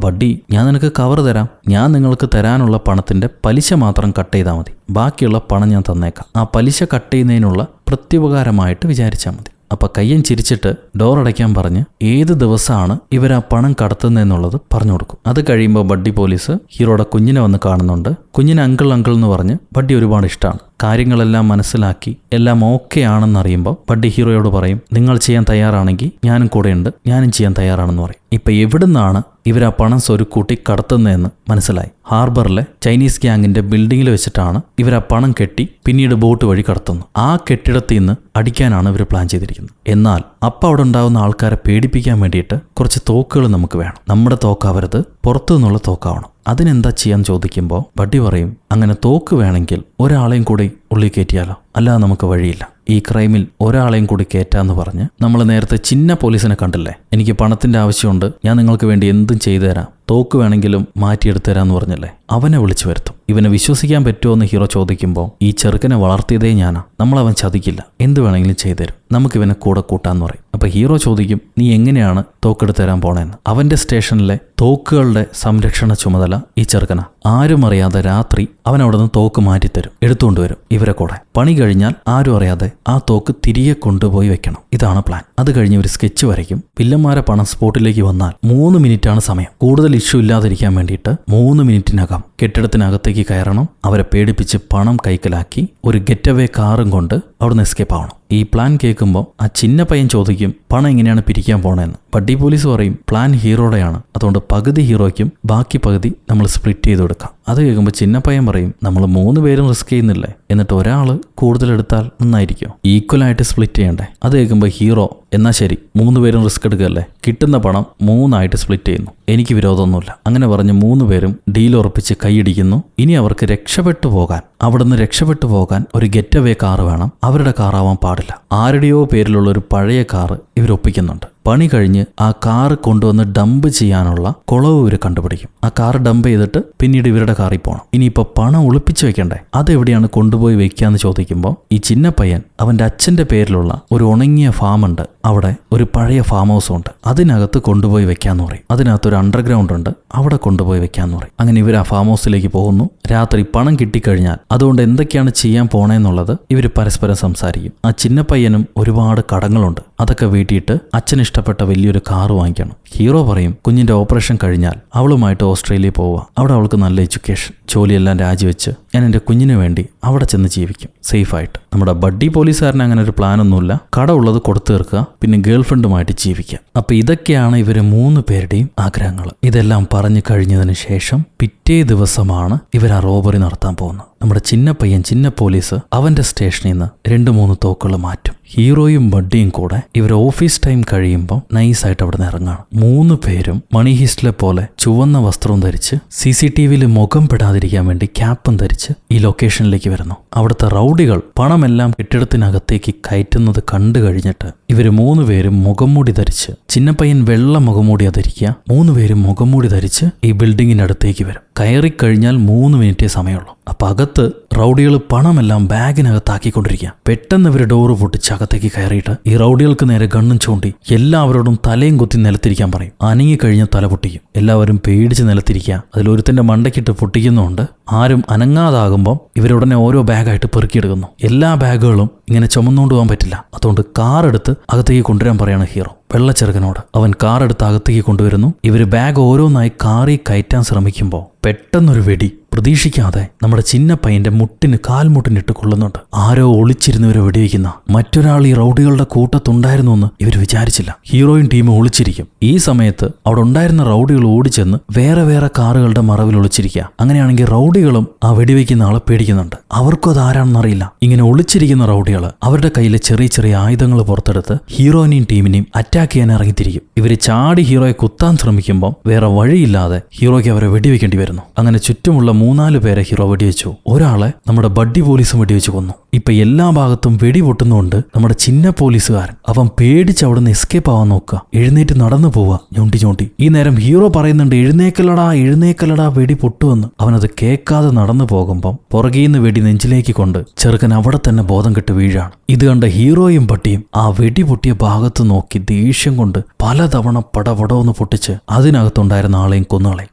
ബഡ്ഡി, ഞാൻ നിനക്ക് കവർ തരാം, ഞാൻ നിങ്ങൾക്ക് തരാനുള്ള പണത്തിന്റെ പലിശ മാത്രം കട്ട് ചെയ്താൽ മതി, ബാക്കിയുള്ള പണം ഞാൻ തന്നേക്കാം, ആ പലിശ കട്ട് ചെയ്യുന്നതിനുള്ള പ്രത്യുപകാരമായിട്ട് വിചാരിച്ചാൽ മതി. അപ്പൊ കയ്യൻ ചിരിച്ചിട്ട് ഡോർ അടയ്ക്കാൻ പറഞ്ഞ് ഏത് ദിവസമാണ് ഇവർ ആ പണം കടത്തുന്നതെന്നുള്ളത് പറഞ്ഞു കൊടുക്കും. അത് കഴിയുമ്പോൾ ബഡ്ഡി പോലീസ് ഹീറോയുടെ കുഞ്ഞിനെ വന്ന് കാണുന്നുണ്ട്. കുഞ്ഞിന് അങ്കിൾ എന്ന് പറഞ്ഞ് ബഡ്ഡി ഒരുപാട് ഇഷ്ടമാണ്. കാര്യങ്ങളെല്ലാം മനസ്സിലാക്കി എല്ലാം ഓക്കെ ആണെന്നറിയുമ്പോൾ ബഡ്ഡി ഹീറോയോട് പറയും, നിങ്ങൾ ചെയ്യാൻ തയ്യാറാണെങ്കിൽ ഞാനും കൂടെയുണ്ട്, ഞാനും ചെയ്യാൻ തയ്യാറാണെന്ന് പറയും. ഇപ്പൊ എവിടുന്നാണ് ഇവർ ആ പണം സ്വരുക്കൂട്ടി കടത്തുന്നതെന്ന് മനസ്സിലായി. ഹാർബറിലെ ചൈനീസ് ഗ്യാങ്ങിന്റെ ബിൽഡിങ്ങിൽ വെച്ചിട്ടാണ് ഇവർ ആ പണം കെട്ടി പിന്നീട് ബോട്ട് വഴി കടത്തുന്നു. ആ കെട്ടിടത്തിൽ നിന്ന് അടിക്കാനാണ് ഇവർ പ്ലാൻ ചെയ്തിരിക്കുന്നത്. എന്നാൽ അപ്പം അവിടെ ഉണ്ടാവുന്ന ആൾക്കാരെ പേടിപ്പിക്കാൻ വേണ്ടിയിട്ട് കുറച്ച് തോക്കുകൾ നമുക്ക് വേണം. നമ്മുടെ തോക്കാവരുത്, പുറത്തു നിന്നുള്ള തോക്കാവണം. അതിനെന്താ ചെയ്യാൻ ചോദിക്കുമ്പോൾ ബഡ്ഡി പറയും, അങ്ങനെ തോക്ക് വേണമെങ്കിൽ ഒരാളെയും കൂടി ഉള്ളിൽ കയറ്റിയാലോ, അല്ലാതെ നമുക്ക് വഴിയില്ല. ഈ ക്രൈമിൽ ഒരാളെയും കൂടി കയറ്റാന്ന് പറഞ്ഞ് നമ്മൾ നേരത്തെ ചിന്ന പോലീസിനെ കണ്ടില്ലേ, എനിക്ക് പണത്തിന്റെ ആവശ്യമുണ്ട്, ഞാൻ നിങ്ങൾക്ക് വേണ്ടി എന്തും ചെയ്തു തരാം, തോക്ക് വേണമെങ്കിലും മാറ്റിയെടുത്തു തരാന്ന് പറഞ്ഞല്ലേ, അവനെ വിളിച്ചു വരുത്തും. ഇവനെ വിശ്വസിക്കാൻ പറ്റുമോ എന്ന് ഹീറോ ചോദിക്കുമ്പോൾ ഈ ചെറുക്കനെ വളർത്തിയതേ ഞാനാ, നമ്മളവൻ ചതിക്കില്ല, എന്ത് വേണമെങ്കിലും ചെയ്തു തരും, നമുക്കിവനെ കൂടെ കൂട്ടാന്ന് പറയും. അപ്പൊ ഹീറോ ചോദിക്കും, നീ എങ്ങനെയാണ് തോക്കെടുത്ത് തരാൻ പോണേന്ന്. അവന്റെ സ്റ്റേഷനിലെ തോക്കുകളുടെ സംരക്ഷണ ചുമതല ഈ ചെറുക്കനാ. ആരും അറിയാതെ രാത്രി അവൻ അവിടെ നിന്ന് തോക്ക് മാറ്റിത്തരും, എടുത്തുകൊണ്ടുവരും ഇവരെ കൂടെ. പണി കഴിഞ്ഞാൽ ആരും അറിയാതെ ആ തോക്ക് തിരികെ കൊണ്ടുപോയി വെക്കണം. ഇതാണ് പ്ലാൻ. അത് കഴിഞ്ഞ് ഒരു സ്കെച്ച് വരയ്ക്കും. വില്ലന്മാരെ പണം സ്പോട്ടിലേക്ക് വന്നാൽ 3 മിനിറ്റാണ് സമയം. കൂടുതൽ ഇഷ്യൂ ഇല്ലാതിരിക്കാൻ വേണ്ടിയിട്ട് 3 മിനിറ്റിനകം കെട്ടിടത്തിനകത്തേക്ക് കയറണം. അവരെ പേടിപ്പിച്ച് പണം കൈക്കലാക്കി ഒരു ഗെറ്റവേ കാറും കൊണ്ട് അവിടുന്ന് എസ്കേപ്പ് ആവണം. ഈ പ്ലാൻ കേൾക്കുമ്പോൾ ആ ചിന്ന പയ്യൻ ചോദിക്കും, പണം എങ്ങനെയാണ് പിരിക്കാൻ പോണേന്ന്. ബഡ്ഡി പോലീസ് പറയും, പ്ലാൻ ഹീറോയുടെയാണ്, അതുകൊണ്ട് പകുതി ഹീറോയ്ക്കും ബാക്കി പകുതി നമ്മൾ സ്പ്ലിറ്റ് ചെയ്ത് കൊടുക്കാം. അത് കേൾക്കുമ്പോൾ ചിന്ന പയ്യൻ പറയും, നമ്മൾ 3 പേരും റിസ്ക് ചെയ്യുന്നില്ലേ, എന്നിട്ട് ഒരാൾ കൂടുതൽ എടുത്താൽ നന്നായിരിക്കും, ഈക്വലായിട്ട് സ്പ്ലിറ്റ് ചെയ്യണ്ടേ. അത് കേൾക്കുമ്പോൾ ഹീറോ, എന്നാ ശരി 3 പേരും റിസ്ക് എടുക്കുകയല്ലേ, കിട്ടുന്ന പണം 3 സ്പ്ലിറ്റ് ചെയ്യുന്നു, എനിക്ക് വിരോധമൊന്നുമില്ല. അങ്ങനെ പറഞ്ഞ് 3 പേരും ഡീൽ ഉറപ്പിച്ച് കൈയിടിക്കുന്നു. ഇനി അവർക്ക് രക്ഷപ്പെട്ടു പോകാൻ ഒരു ഗെറ്റവേ കാറ് വേണം. അവരുടെ കാറാവാൻ പാടില്ല. ആരുടെയോ പേരിലുള്ള ഒരു പഴയ കാറ് ഇവരൊപ്പിക്കുന്നുണ്ട്. പണി കഴിഞ്ഞ് ആ കാറ് കൊണ്ടുവന്ന് ഡംപ് ചെയ്യാനുള്ള കുളവ് ഇവർ കണ്ടുപിടിക്കും. ആ കാറ് ഡംപ് ചെയ്തിട്ട് പിന്നീട് ഇവരുടെ കാറിൽ പോകണം. ഇനിയിപ്പോൾ പണം ഒളിപ്പിച്ച് വെക്കണ്ടേ, അതെവിടെയാണ് കൊണ്ടുപോയി വെക്കാന്ന് ചോദിക്കുമ്പോൾ ഈ ചിന്ന പയ്യൻ അവന്റെ അച്ഛന്റെ പേരിലുള്ള ഒരു ഉണങ്ങിയ ഫാം ഉണ്ട്, അവിടെ ഒരു പഴയ ഫാം ഹൗസ് ഉണ്ട്, അതിനകത്ത് കൊണ്ടുപോയി വെക്കാന്ന് പറയും. അതിനകത്തൊരു അണ്ടർഗ്രൗണ്ട് ഉണ്ട്, അവിടെ കൊണ്ടുപോയി വെക്കാന്ന് പറയും. അങ്ങനെ ഇവർ ആ ഫാം ഹൗസിലേക്ക് പോകുന്നു. രാത്രി പണം കിട്ടിക്കഴിഞ്ഞാൽ അതുകൊണ്ട് എന്തൊക്കെയാണ് ചെയ്യാൻ പോണേന്നുള്ളത് ഇവർ പരസ്പരം സംസാരിക്കും. ആ ചിന്ന പയ്യനും ഒരുപാട് കടങ്ങളുണ്ട്, അതൊക്കെ വീട്ടിയിട്ട് അച്ഛന് ഇഷ്ടപ്പെട്ട വലിയൊരു കാറ് വാങ്ങിക്കണം. ഹീറോ പറയും, കുഞ്ഞിന്റെ ഓപ്പറേഷൻ കഴിഞ്ഞാൽ അവളുമായിട്ട് ഓസ്ട്രേലിയ പോവുക, അവിടെ അവൾക്ക് നല്ല എഡ്യൂക്കേഷൻ, ജോലിയെല്ലാം രാജിവെച്ച് ഞാൻ എൻ്റെ കുഞ്ഞിന് വേണ്ടി അവിടെ ചെന്ന് ജീവിക്കും സേഫായിട്ട്. നമ്മുടെ ബഡ്ഡി പോലീസുകാരന് അങ്ങനെ ഒരു പ്ലാനൊന്നുമില്ല, കട ഉള്ളത് കൊടുത്തു തീർക്കുക, പിന്നെ ഗേൾഫ്രണ്ടുമായിട്ട് ജീവിക്കുക. അപ്പൊ ഇതൊക്കെയാണ് ഇവര് 3 പേരുടെയും ആഗ്രഹങ്ങൾ. ഇതെല്ലാം പറഞ്ഞു കഴിഞ്ഞതിന് ശേഷം പിറ്റേ ദിവസമാണ് ഇവർ ആ റോബറി നടത്താൻ പോകുന്നത്. നമ്മുടെ ചിന്ന പയ്യൻ, ചിന്ന പോലീസ് അവന്റെ സ്റ്റേഷനിൽ നിന്ന് 2-3 തോക്കുകൾ മാറ്റും. ഹീറോയും ബഡ്ഡിയും കൂടെ ഇവർ ഓഫീസ് ടൈം കഴിയുമ്പോൾ നൈസായിട്ട് അവിടെ നിന്ന് ഇറങ്ങാണ്. 3 പേരും മണി ഹിസ്റ്റിലെ പോലെ ചുവന്ന വസ്ത്രവും ധരിച്ച് CCTVയിൽ മുഖം പെടാതിരിക്കാൻ വേണ്ടി ക്യാപ്പും ധരിച്ച് ഈ ലൊക്കേഷനിലേക്ക് വരുന്നു. അവിടുത്തെ റൗഡികൾ പണമെല്ലാം കെട്ടിടത്തിനകത്തേക്ക് കയറ്റുന്നത് കണ്ടു കഴിഞ്ഞിട്ട് ഇവർ 3 പേരും മുഖംമൂടി ധരിച്ച്, ചിന്നപ്പയ്യൻ വെള്ള മുഖംമൂടിയാ ധരിക്കുക, 3 പേരും മുഖംമൂടി ധരിച്ച് ഈ ബിൽഡിങ്ങിനടുത്തേക്ക് വരും. കയറിക്കഴിഞ്ഞാൽ 3 മിനിറ്റേ സമയമുള്ളൂ. അപ്പൊ അകത്ത് റൗഡികൾ പണമെല്ലാം ബാഗിനകത്താക്കിക്കൊണ്ടിരിക്കുക. പെട്ടെന്ന് ഇവർ ഡോറ് പൊട്ടിച്ച് അകത്തേക്ക് കയറിയിട്ട് ഈ റൗഡികൾക്ക് നേരെ ഗണ്ണും ചൂണ്ടി എല്ലാവരോടും തലയും കുത്തി നിലത്തിരിക്കാൻ പറയും. അനങ്ങിക്കഴിഞ്ഞാൽ തല പൊട്ടിക്കും. എല്ലാവരും പേടിച്ച് നിലത്തിരിക്കുക. അതിലൊരുത്തന്റെ മണ്ടയ്ക്കിട്ട് പൊട്ടിക്കുന്നുണ്ട്. ആരും അനങ്ങാതാകുമ്പം ഇവരുടനെ ഓരോ ബാഗായിട്ട് പെറുക്കിയെടുക്കുന്നു. എല്ലാ ബാഗുകളും ഇങ്ങനെ ചുമന്നുകൊണ്ട് പോകാൻ പറ്റില്ല, അതുകൊണ്ട് കാറെടുത്ത് അകത്തേക്ക് കൊണ്ടുവരാൻ പറയാണ് ഹീറോ വെള്ളച്ചെറുക്കനോട്. അവൻ കാറെടുത്ത് അകത്തേക്ക് കൊണ്ടുവരുന്നു. ഇവര് ബാഗ് ഓരോന്നായി കാറി കയറ്റാൻ ശ്രമിക്കുമ്പോൾ പെട്ടെന്നൊരു വെടി പ്രതീക്ഷിക്കാതെ നമ്മുടെ ചിന്ന പയ്യന്റെ കാൽമുട്ടിനിട്ട് കൊള്ളുന്നുണ്ട്. ആരോ ഒളിച്ചിരുന്നവരെ വെടിവെക്കുന്ന മറ്റൊരാൾ ഈ റൗഡികളുടെ കൂട്ടത്തുണ്ടായിരുന്നു എന്ന് ഇവർ വിചാരിച്ചില്ല. ഹീറോയിൻ ടീം ഒളിച്ചിരിക്കും. ഈ സമയത്ത് അവിടെ ഉണ്ടായിരുന്ന റൗഡികൾ ഓടിച്ചെന്ന് വേറെ വേറെ കാറുകളുടെ മറവിൽ ഒളിച്ചിരിക്കുക. അങ്ങനെയാണെങ്കിൽ റൗഡികളും ആ വെടിവെക്കുന്ന ആളെ പേടിക്കുന്നുണ്ട്. അവർക്കും അത് ആരാണെന്നറിയില്ല. ഇങ്ങനെ ഒളിച്ചിരിക്കുന്ന റൗഡികൾ അവരുടെ കയ്യിലെ ചെറിയ ചെറിയ ആയുധങ്ങൾ പുറത്തെടുത്ത് ഹീറോയിനെയും ടീമിനെയും അറ്റാക്ക് ചെയ്യാൻ ഇറങ്ങിത്തിരിക്കും. ഇവര് ചാടി ഹീറോയെ കുത്താൻ ശ്രമിക്കുമ്പോൾ വേറെ വഴിയില്ലാതെ ഹീറോയ്ക്ക് അവരെ വെടിവെക്കേണ്ടി വരുന്നു. അങ്ങനെ ചുറ്റുമുള്ള 3-4 പേരെ ഹീറോ വെടിവെച്ചു. ഒരാളെ നമ്മുടെ ബഡ്ഡി പോലീസും വെടിവെച്ച് കൊന്നു. ഇപ്പൊ എല്ലാ ഭാഗത്തും വെടി പൊട്ടുന്നുകൊണ്ട് നമ്മുടെ ചിന്ന പോലീസുകാരൻ അവൻ പേടിച്ച് അവിടെ നിന്ന് എസ്കേപ്പ് ആവാൻ നോക്കുക. എഴുന്നേറ്റ് നടന്നു പോവുക ഞൊണ്ടി. ഈ നേരം ഹീറോ പറയുന്നുണ്ട്, എഴുന്നേക്കലടാ വെടി പൊട്ടുവെന്ന്. അവനത് കേൾക്കാതെ നടന്നു പോകുമ്പം പുറകീന്ന് വെടി നെഞ്ചിലേക്ക് കൊണ്ട് ചെറുക്കൻ അവിടെ തന്നെ ബോധം കെട്ട് വീഴാണ്. ഇത് കണ്ട ഹീറോയും പട്ടിയും ആ വെടി പൊട്ടിയ ഭാഗത്ത് നോക്കി ദേഷ്യം കൊണ്ട് പലതവണ പടപടോന്ന് പൊട്ടിച്ച് അതിനകത്തുണ്ടായിരുന്ന ആളെയും കൊന്നുകളയും.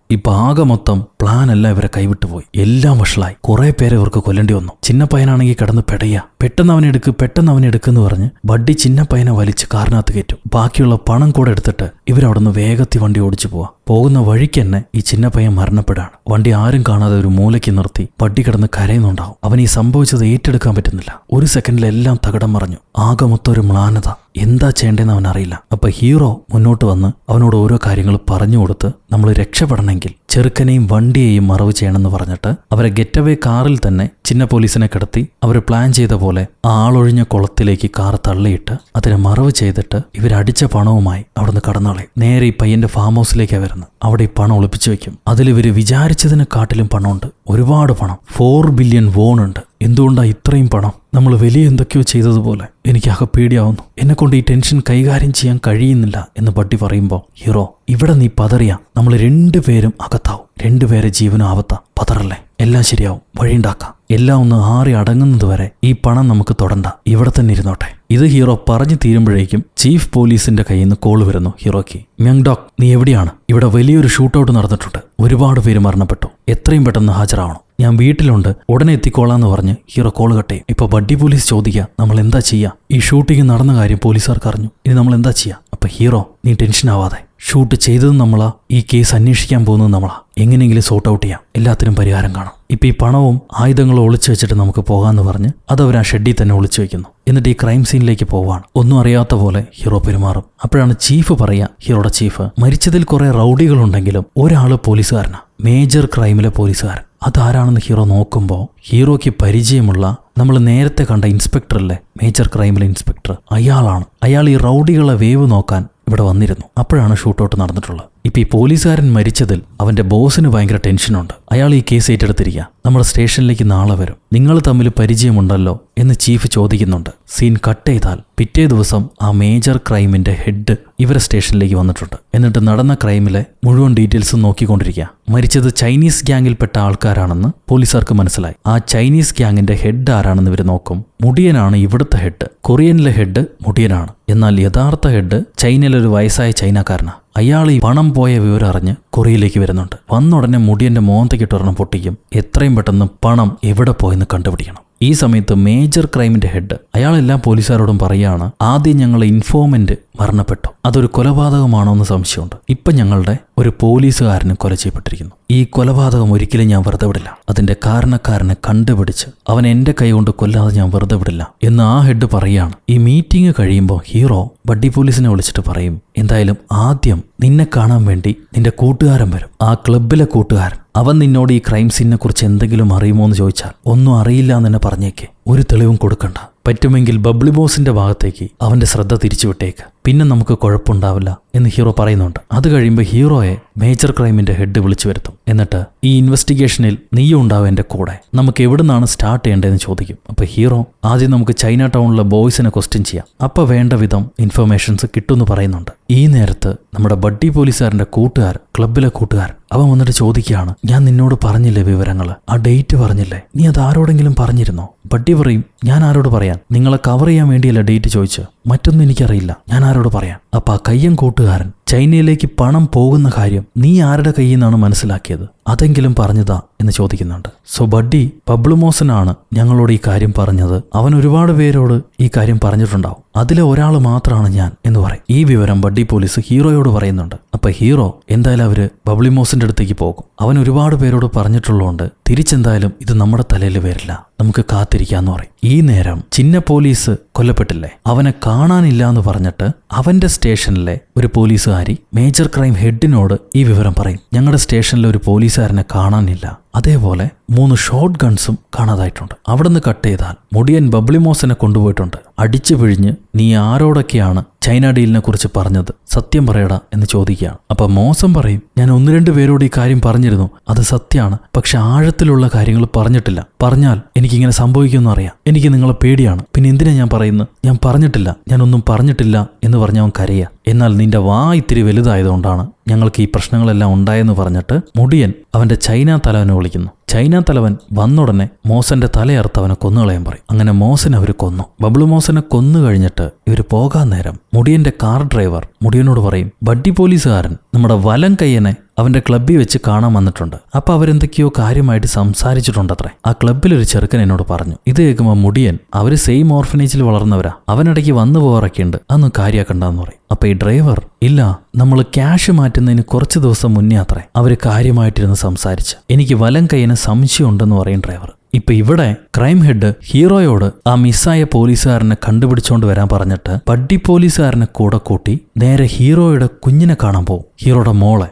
ഇപ്പൊ ആകെ മൊത്തം പ്ലാൻ എല്ലാം ഇവരെ കൈവിട്ടു പോയി. എല്ലാം വഷളായി. കുറെ പേരെ ഇവർക്ക് കൊല്ലേണ്ടി വന്നു. ചിന്നപ്പയ്യനാണെങ്കിൽ കിടന്ന് പെടയ. പെട്ടെന്ന് അവനെ എടുക്കെന്ന് പറഞ്ഞ് ബഡ്ഡി ചിന്നപ്പയ്യനെ വലിച്ച് കാറിനകത്ത് കയറ്റും. ബാക്കിയുള്ള പണം കൂടെ എടുത്തിട്ട് ഇവരവിടുന്ന് വേഗത്തിൽ വണ്ടി ഓടിച്ചു പോവാ. പോകുന്ന വഴിക്ക് തന്നെ ഈ ചിന്നപ്പയ്യൻ മരണപ്പെടാണ്. വണ്ടി ആരും കാണാതെ ഒരു മൂലയ്ക്ക് നിർത്തി ബഡ്ഡി കിടന്ന് കരയുന്നുണ്ടാവും. അവൻ ഈ സംഭവിച്ചത് ഏറ്റെടുക്കാൻ പറ്റുന്നില്ല. ഒരു സെക്കൻഡിലെല്ലാം തകിടം മറിഞ്ഞു. ആകെ മൊത്തം ഒരു മ്ലാനത. എന്താ ചെയ്യേണ്ടതെന്ന് അവൻ അറിയില്ല. അപ്പൊ ഹീറോ മുന്നോട്ട് വന്ന് അവനോട് ഓരോ കാര്യങ്ങൾ പറഞ്ഞു കൊടുത്ത് നമ്മൾ രക്ഷപ്പെടണമെങ്കിൽ ചെറുക്കനെയും വണ്ടിയെയും മറവ് ചെയ്യണമെന്ന് പറഞ്ഞിട്ട് അവരെ ഗെറ്റവേ കാറിൽ തന്നെ ചിന്ന പോലീസിനെ കിടത്തി അവർ പ്ലാൻ ചെയ്ത പോലെ ആ ആളൊഴിഞ്ഞ കുളത്തിലേക്ക് കാർ തള്ളിയിട്ട് അതിനെ മറവ് ചെയ്തിട്ട് ഇവരടിച്ച പണവുമായി അവിടുന്ന് കടന്നാളെ നേരെ ഈ പയ്യന്റെ ഫാം ഹൗസിലേക്കാണ് വരുന്നത്. അവിടെ ഈ പണം ഒളിപ്പിച്ചു വെക്കും. അതിലിവര് വിചാരിച്ചതിനെക്കാട്ടിലും പണമുണ്ട്. ഒരുപാട് പണം. 4 ബില്യൺ വോൺ ഉണ്ട്. എന്തുകൊണ്ടാ ഇത്രയും പണം? നമ്മൾ വലിയ എന്തൊക്കെയോ ചെയ്തതുപോലെ എനിക്കാകെ പേടിയാവുന്നു. എന്നെക്കൊണ്ട് ഈ ടെൻഷൻ കൈകാര്യം ചെയ്യാൻ കഴിയുന്നില്ല എന്ന് ബഡ്ഡി പറയുമ്പോൾ ഹീറോ, ഇവിടെ നീ പതറിയാ നമ്മൾ 2 പേരും അകത്താവും. 2 പേരെ ജീവനും ആവത്താ. പതറല്ലേ, എല്ലാം ശരിയാവും. വഴിയുണ്ടാക്കാം. എല്ലാം ഒന്ന് ആറി അടങ്ങുന്നത് വരെ ഈ പണം നമുക്ക് തൊടണ്ട, ഇവിടെ തന്നെ ഇരുന്നോട്ടെ. ഇത് ഹീറോ പറഞ്ഞു തീരുമ്പോഴേക്കും ചീഫ് പോലീസിന്റെ കയ്യിൽ നിന്ന് കോള് വരുന്നു ഹീറോയ്ക്ക്. മ്യങ്ഡോക്, നീ എവിടെയാണ്? ഇവിടെ വലിയൊരു ഷൂട്ടൗട്ട് നടന്നിട്ടുണ്ട്. ഒരുപാട് പേര് മരണപ്പെട്ടു. എത്രയും പെട്ടെന്ന് ഹാജരാവണം. ഞാൻ വീട്ടിലുണ്ട്, ഉടനെ എത്തിക്കോളാന്ന് പറഞ്ഞ് ഹീറോ കോള് കട്ട് ചെയ്യും. ഇപ്പൊ ബഡ്ഡി പോലീസ് ചോദിക്കുക, നമ്മൾ എന്താ ചെയ്യാ? ഈ ഷൂട്ടിങ് നടന്ന കാര്യം പോലീസുകാർക്ക് അറിഞ്ഞു. ഇനി നമ്മൾ എന്താ ചെയ്യാ? അപ്പൊ ഹീറോ, നീ ടെൻഷൻ ആവാതെ, ഷൂട്ട് ചെയ്തതും നമ്മളാ, ഈ കേസ് അന്വേഷിക്കാൻ പോകുന്നത് നമ്മളാ. എങ്ങനെയെങ്കിലും സോർട്ട് ഔട്ട് ചെയ്യാം. എല്ലാത്തിനും പരിഹാരം കാണാം. ഇപ്പൊ ഈ പണവും ആയുധങ്ങളും ഒളിച്ചു വെച്ചിട്ട് നമുക്ക് പോകാമെന്ന് പറഞ്ഞ് അതവർ ആ ഷെഡിൽ തന്നെ ഒളിച്ചു വെക്കുന്നു. എന്നിട്ട് ഈ ക്രൈം സീനിലേക്ക് പോവാണ്. ഒന്നും അറിയാത്ത പോലെ ഹീറോ പെരുമാറും. അപ്പോഴാണ് ചീഫ് പറയാ, ഹീറോയുടെ ചീഫ്, മരിച്ചതിൽ കുറെ റൗഡികളുണ്ടെങ്കിലും ഒരാള് പോലീസുകാരനാ, മേജർ ക്രൈമിലെ പോലീസുകാരൻ. അതാരാണെന്ന് ഹീറോ നോക്കുമ്പോൾ ഹീറോയ്ക്ക് പരിചയമുള്ള നമ്മൾ നേരത്തെ കണ്ട ഇൻസ്പെക്ടറല്ലേ, മേജർ ക്രൈമിലെ ഇൻസ്പെക്ടർ, അയാളാണ്. അയാൾ ഈ റൗഡികളെ വേവ് നോക്കാൻ ഇവിടെ വന്നിരുന്നു. അപ്പോഴാണ് ഷൂട്ടൗട്ട് നടന്നിട്ടുള്ളത്. ഇപ്പൊ ഈ പോലീസുകാരൻ മരിച്ചതിൽ അവന്റെ ബോസിന് ഭയങ്കര ടെൻഷനുണ്ട്. അയാൾ ഈ കേസ് ഏറ്റെടുത്തിരിക്കുക. നമ്മുടെ സ്റ്റേഷനിലേക്ക് നാളെ വരും. നിങ്ങൾ തമ്മിൽ പരിചയമുണ്ടല്ലോ എന്ന് ചീഫ് ചോദിക്കുന്നുണ്ട്. സീൻ കട്ട് ചെയ്താൽ പിറ്റേ ദിവസം ആ മേജർ ക്രൈമിന്റെ ഹെഡ് ഇവരെ സ്റ്റേഷനിലേക്ക് വന്നിട്ടുണ്ട്. എന്നിട്ട് നടന്ന ക്രൈമിലെ മുഴുവൻ ഡീറ്റെയിൽസും നോക്കിക്കൊണ്ടിരിക്കുക. മരിച്ചത് ചൈനീസ് ഗ്യാങ്ങിൽപ്പെട്ട ആൾക്കാരാണെന്ന് പോലീസുകാർക്ക് മനസ്സിലായി. ആ ചൈനീസ് ഗ്യാങ്ങിന്റെ ഹെഡ് ആരാണെന്ന് ഇവർ നോക്കും. മുടിയനാണ് ഇവിടുത്തെ ഹെഡ്. കൊറിയനിലെ ഹെഡ് മുടിയനാണ്. എന്നാൽ യഥാർത്ഥ ഹെഡ് ചൈനയിലെ ഒരു വയസ്സായ ചൈനക്കാരനാണ്. അയാൾ ഈ പണം പോയ വിവരം അറിഞ്ഞ് കൊറിയയിലേക്ക് വരുന്നുണ്ട്. വന്നുടനെ മുടിയന്റെ മോന്തയ്ക്കിട്ടൊരെണ്ണം പൊട്ടിക്കും. എത്രയും പെട്ടെന്ന് പണം എവിടെ പോയെന്ന് കണ്ടുപിടിക്കണം. ഈ സമയത്ത് മേജർ ക്രൈമിന്റെ ഹെഡ് അയാളെല്ലാം പോലീസുകാരോടും പറയുകയാണ്, ആദ്യം ഞങ്ങളെ ഇൻഫോർമന്റ് മരണപ്പെട്ടു, അതൊരു കൊലപാതകമാണോ എന്ന് സംശയമുണ്ട്. ഇപ്പൊ ഞങ്ങളുടെ ഒരു പോലീസുകാരന് കൊല ചെയ്യപ്പെട്ടിരിക്കുന്നു. ഈ കൊലപാതകം ഒരിക്കലും ഞാൻ വെറുതെ വിടില്ല. അതിന്റെ കാരണക്കാരനെ കണ്ടുപിടിച്ച് അവൻ എന്റെ കൈ കൊണ്ട് കൊല്ലാതെ ഞാൻ വെറുതെ വിടില്ല എന്ന് ആ ഹെഡ് പറയാണ്. ഈ മീറ്റിംഗ് കഴിയുമ്പോൾ ഹീറോ ബഡ്ഡി പോലീസിനെ വിളിച്ചിട്ട് പറയും, എന്തായാലും ആദ്യം നിന്നെ കാണാൻ വേണ്ടി നിന്റെ കൂട്ടുകാരൻ വരും. ആ ക്ലബിലെ കൂട്ടുകാരൻ. അവൻ നിന്നോട് ഈ ക്രൈം സീനിനെ കുറിച്ച് എന്തെങ്കിലും അറിയുമോ എന്ന് ചോദിച്ചാൽ ഒന്നും അറിയില്ല എന്ന് തന്നെ പറഞ്ഞേക്ക്. ഒരു തെളിവും കൊടുക്കണ്ട. പറ്റുമെങ്കിൽ ബബ്ലി ബോസിന്റെ ഭാഗത്തേക്ക് അവന്റെ ശ്രദ്ധ തിരിച്ചുവിട്ടേക്ക്. പിന്നെ നമുക്ക് കുഴപ്പമുണ്ടാവില്ല എന്ന് ഹീറോ പറയുന്നുണ്ട്. അത് കഴിയുമ്പോൾ ഹീറോയെ മേജർ ക്രൈമിന്റെ ഹെഡ് വിളിച്ചു വരുത്തും. എന്നിട്ട് ഈ ഇൻവെസ്റ്റിഗേഷനിൽ നീയും ഉണ്ടാവും എന്റെ കൂടെ, നമുക്ക് എവിടുന്നാണ് സ്റ്റാർട്ട് ചെയ്യേണ്ടതെന്ന് ചോദിക്കും. അപ്പൊ ഹീറോ, ആദ്യം നമുക്ക് ചൈന ടൗണിലെ ബോയ്സിനെ ക്വസ്റ്റ്യൻ ചെയ്യാം, അപ്പൊ വേണ്ട വിധം ഇൻഫർമേഷൻസ് കിട്ടുമെന്ന് പറയുന്നുണ്ട്. ഈ നേരത്ത് നമ്മുടെ ബഡ്ഡി പോലീസുകാരന്റെ കൂട്ടുകാർ, ക്ലബിലെ കൂട്ടുകാരൻ, അവൻ വന്നിട്ട് ചോദിക്കുകയാണ്, ഞാൻ നിന്നോട് പറഞ്ഞില്ലേ വിവരങ്ങള്, ആ ഡേറ്റ് പറഞ്ഞില്ലേ, നീ അത് ആരോടെങ്കിലും പറഞ്ഞിരുന്നോ? ബഡ്ഡി പറയും, ഞാൻ ആരോട് പറയാൻ, നിങ്ങളെ കവർ ചെയ്യാൻ വേണ്ടിയല്ല ഡേറ്റ് ചോദിച്ചു, മറ്റൊന്നും എനിക്കറിയില്ല, ഞാൻ ആരോട് പറയാൻ. അപ്പൊ ആ കയ്യൻ കൂട്ടുകാരൻ, ചൈനയിലേക്ക് പണം പോകുന്ന കാര്യം നീ ആരുടെ കയ്യിൽ നിന്നാണ് മനസ്സിലാക്കിയത്, അതെങ്കിലും പറഞ്ഞതാ എന്ന് ചോദിക്കുന്നുണ്ട്. സോ ബഡ്ഡി, പബ്ലുമോസനാണ് ഞങ്ങളോട് ഈ കാര്യം പറഞ്ഞത്, അവൻ ഒരുപാട് പേരോട് ഈ കാര്യം പറഞ്ഞിട്ടുണ്ടാവും, അതിലെ ഒരാൾ മാത്രമാണ് ഞാൻ എന്ന് പറയും. ഈ വിവരം ബഡ്ഡി പോലീസ് ഹീറോയോട് പറയുന്നുണ്ട്. അപ്പൊ ഹീറോ എന്തായാലും അവര് ബബ്ലിമോസിന്റെ അടുത്തേക്ക് പോകും. അവൻ ഒരുപാട് പേരോട് പറഞ്ഞിട്ടുള്ളതുകൊണ്ട് തിരിച്ചെന്തായാലും ഇത് നമ്മുടെ തലയിൽ വരില്ല, നമുക്ക് കാത്തിരിക്കാന്ന് പറയും. ഈ നേരം ചിന്ന പോലീസ് കൊല്ലപ്പെട്ടില്ലേ, അവനെ കാണാനില്ല എന്ന് പറഞ്ഞിട്ട് അവന്റെ സ്റ്റേഷനിലെ ഒരു പോലീസുകാരി മേജർ ക്രൈം ഹെഡിനോട് ഈ വിവരം പറയും. ഞങ്ങളുടെ സ്റ്റേഷനിലെ ഒരു പോലീസുകാരനെ കാണാനില്ല, അതേപോലെ 3 ഷോട്ട് ഗൺസും കാണാതായിട്ടുണ്ട്. അവിടെ നിന്ന് കട്ട് ചെയ്താൽ മുടിയൻ ബബ്ലിമോസിനെ കൊണ്ടുപോയിട്ടുണ്ട്. അടിച്ചു പിഴിഞ്ഞ് നീ ആരോടൊക്കെയാണ് ചൈന ഡീലിനെ കുറിച്ച് പറഞ്ഞത്, സത്യം പറയടാ എന്ന് ചോദിക്കുകയാണ്. അപ്പൊ മോസം പറയും, ഞാൻ 1-2 പേരോട് ഈ കാര്യം പറഞ്ഞിരുന്നു, അത് സത്യമാണ്, പക്ഷെ ആഴത്തിലുള്ള കാര്യങ്ങൾ പറഞ്ഞിട്ടില്ല. പറഞ്ഞാൽ എനിക്കിങ്ങനെ സംഭവിക്കുമെന്ന് അറിയാം, എനിക്ക് നിങ്ങളെ പേടിയാണ്, പിന്നെ എന്തിനാ ഞാൻ പറയുന്നത്, ഞാൻ പറഞ്ഞിട്ടില്ല, ഞാനൊന്നും പറഞ്ഞിട്ടില്ല എന്ന് പറഞ്ഞവൻ കരയുക. എന്നാൽ നിന്റെ വാ ഇത്തിരി വലുതായതുകൊണ്ടാണ് ഞങ്ങൾക്ക് ഈ പ്രശ്നങ്ങളെല്ലാം ഉണ്ടായെന്ന് പറഞ്ഞിട്ട് മുടിയൻ അവന്റെ ചൈന തലവനെ വിളിക്കുന്നു. ചൈന തലവൻ വന്നുടനെ മോസന്റെ തലയറുത്ത് അവനെ കൊന്നുകളയാൻ പറയും. അങ്ങനെ മോസനെ അവർ കൊന്നു. ബബ്ലു മോസനെ കൊന്നു കഴിഞ്ഞിട്ട് ഇവർ പോകാൻ നേരം മുടിയന്റെ കാർ ഡ്രൈവർ മുടിയനോട് പറയും, ബഡ്ഡി പോലീസുകാരൻ നമ്മുടെ വലം കയ്യനെ അവന്റെ ക്ലബ്ബിൽ വെച്ച് കാണാൻ വന്നിട്ടുണ്ട്. അപ്പൊ അവരെന്തൊക്കെയോ കാര്യമായിട്ട് സംസാരിച്ചിട്ടുണ്ടത്രേ. ആ ക്ലബ്ബിലൊരു ചെറുക്കൻ എന്നോട് പറഞ്ഞു. ഇത് കേൾക്കുമ്പോൾ മുടിയൻ, അവര് സെയിം ഓർഫനേജിൽ വളർന്നവരാ, അവനിടയ്ക്ക് വന്നു പോകാറൊക്കെ ഉണ്ട്, അതൊന്നും കാര്യമാക്കണ്ടെന്ന് പറയും. അപ്പൊ ഈ ഡ്രൈവർ, ഇല്ല, നമ്മൾ ക്യാഷ് മാറ്റുന്നതിന് കുറച്ച് ദിവസം മുന്നേ അത്രേ അവര് കാര്യമായിട്ടിരുന്ന് സംസാരിച്ച്, എനിക്ക് വലം കയ്യന് സംശയമുണ്ടെന്ന് പറയും ഡ്രൈവർ. ഇപ്പൊ ഇവിടെ ക്രൈം ഹെഡ് ഹീറോയോട് ആ മിസ്സായ പോലീസുകാരനെ കണ്ടുപിടിച്ചോണ്ട് വരാൻ പറഞ്ഞിട്ട് ബഡ്ഡി പോലീസുകാരനെ കൂടെ കൂട്ടി നേരെ ഹീറോയുടെ കുഞ്ഞിനെ കാണാൻ പോകും, ഹീറോയുടെ മോളെ.